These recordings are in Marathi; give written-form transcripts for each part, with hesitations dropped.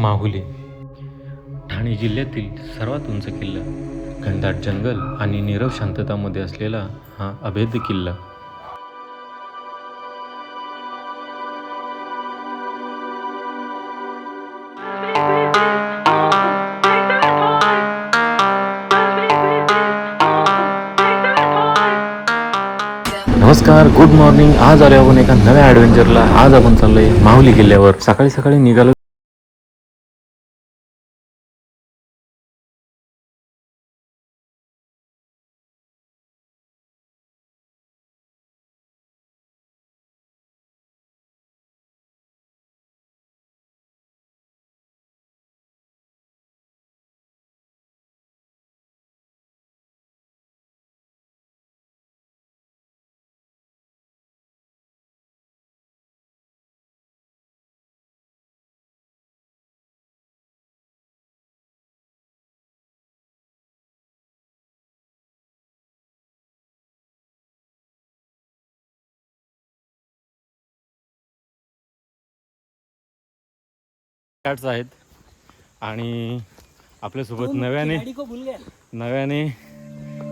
माहुली ठाणे जिल्ह्यातील सर्वात उंच किल्ला, घनदाट जंगल आणि नीरव शांततामध्ये असलेला हा अभेद्य किल्ला. नमस्कार, गुड मॉर्निंग. आज आलो आपण एका नव्या ॲडव्हेंचरला. आज आपण चाललोय माहुली किल्ल्यावर. सकाळी सकाळी निघालो. गार्ड्स आहेत आणि आपल्यासोबत नव्याने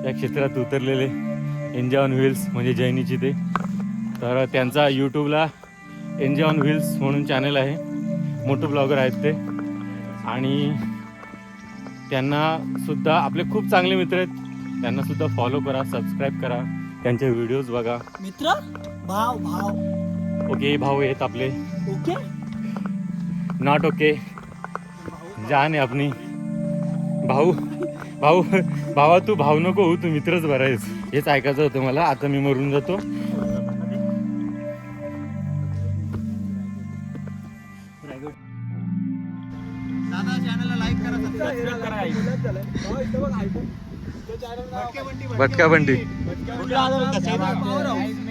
या क्षेत्रात उतरलेले एन्जॉय ऑन व्हील्स म्हणजे जैनीची ते. तर त्यांचा यूट्यूबला एन्जॉय ऑन व्हील्स म्हणून चॅनल आहे. मोठे ब्लॉगर आहेत ते आणि त्यांनासुद्धा आपले खूप चांगले मित्र आहेत. त्यांनासुद्धा फॉलो करा, सबस्क्राईब करा, त्यांचे व्हिडिओज बघा. मित्र भाव ओके, भाऊ आहेत आपले. ओके नॉट ओके, जान आहे आपली. भाऊ भाऊ भावा, तू भाऊ नको हो, तू मित्रच बरा आहेस. हेच ऐकायचं होतं मला. आता मी मरून जातो. भटका बंटी,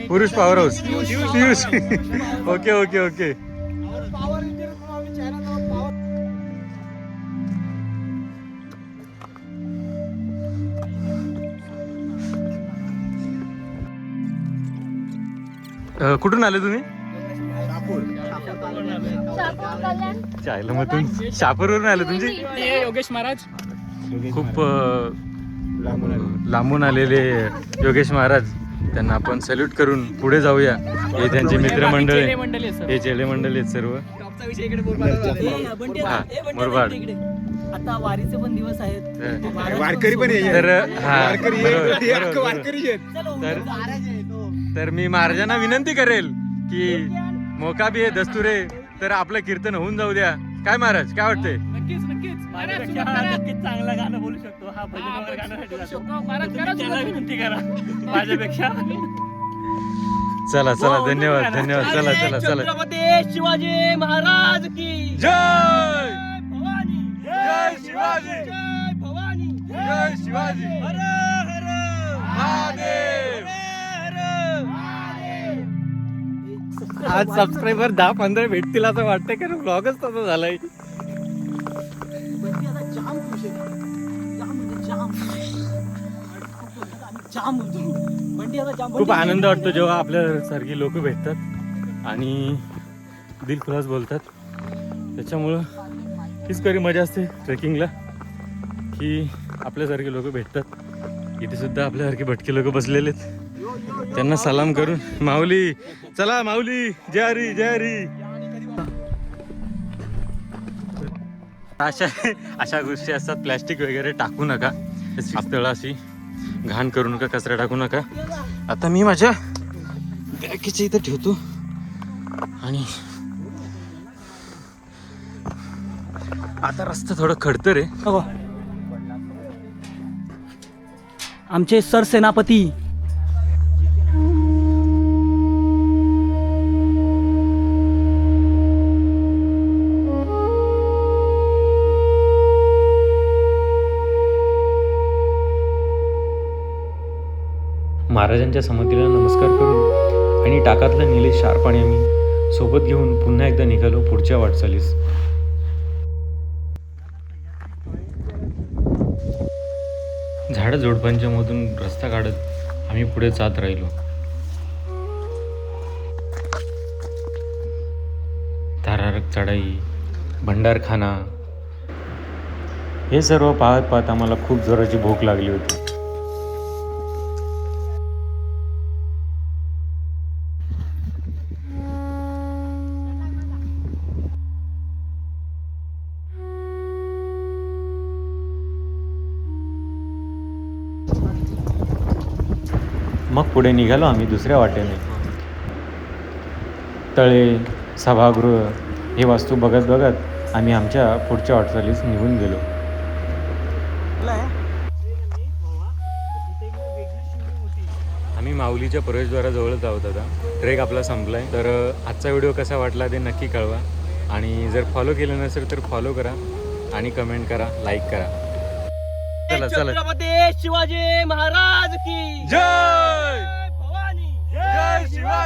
पुरुष power house, Piyush. Okay okay okay. कुठून आले तुम्ही? चायला मग तुम्ही शापूरवरून आले. तुमची योगेश महाराज खूप लांबून आलेले योगेश महाराज. त्यांना आपण सॅल्यूट करून पुढे जाऊया. हे त्यांचे मित्रमंडळ, हे चेले मंडळ आहेत सर्व. मुरबाड. आता वारीचे पण दिवस आहेत, वारकरी पण तर मी महाराजांना विनंती करेल की मोका बी आहे, दस्तूर आहे, तर आपलं कीर्तन होऊन जाऊ द्या. काय महाराज, काय वाटतंय? नक्कीच नक्कीच चांगलं गाणं बोलू शकतो. हा भजन गाण्यासाठी जातो. विनंती करा माझ्यापेक्षा. चला चला, धन्यवाद धन्यवाद. चला चला चला. छत्रपती शिवाजी महाराज की जय. भवानी, जय शिवाजी, जय भवानी, जय शिवाजी. हर हर महादेव. आज सबस्क्रायबर 10-15 भेटतील असं वाटतंय, कारण ब्लॉगच तसं झालाय. खूप आनंद वाटतो जेव्हा आपल्यासारखी लोक भेटतात आणि दिलखुलास बोलतात. त्याच्यामुळं हीच खरी मजा असते ट्रेकिंगला, की आपल्यासारखे लोक भेटतात. इथे सुद्धा आपल्यासारखे भटके लोक बसलेले आहेत. त्यांना सलाम करून माऊली, चला माऊली, जय हरी जय हरी. अशा गोष्टी असतात. प्लॅस्टिक वगैरे टाकू नका, आपल्याला अशी घाण करू नका, कचरा टाकू नका. आता मी माझ्या बॅगेच्या इथं ठेवतो आणि आता रस्ता थोडा खडतर आहे. आमचे सरसेनापती महाराजांच्या समाधीला नमस्कार करून आणि टाकातलं निलेश शार्पाणे आम्ही सोबत घेऊन पुन्हा एकदा निघालो पुढच्या वाटचालीस. झाडं झुडपांच्या मधून रस्ता काढत आम्ही पुढे जात राहिलो. थरारक चढाई, भंडारखाना हे सर्व पाहत पाहत आम्हाला खूप जोराची भूक लागली होती. मग पुढे निघालो आम्ही दुसऱ्या वाटेने. तळे, सभागृह हे वास्तू बघत बघत आम्ही आमच्या पुढच्या वाटचालीस निघून गेलो. आम्ही माऊलीच्या प्रवेशद्वाराजवळच आहोत आता. ट्रेक आपला संपलाय. तर आजचा व्हिडिओ कसा वाटला ते नक्की कळवा. आणि जर फॉलो केलं नसेल तर फॉलो करा आणि कमेंट करा, लाईक करा. चला चला. छत्रपती शिवाजी महाराज की जय भवानी. जय शिवाजी.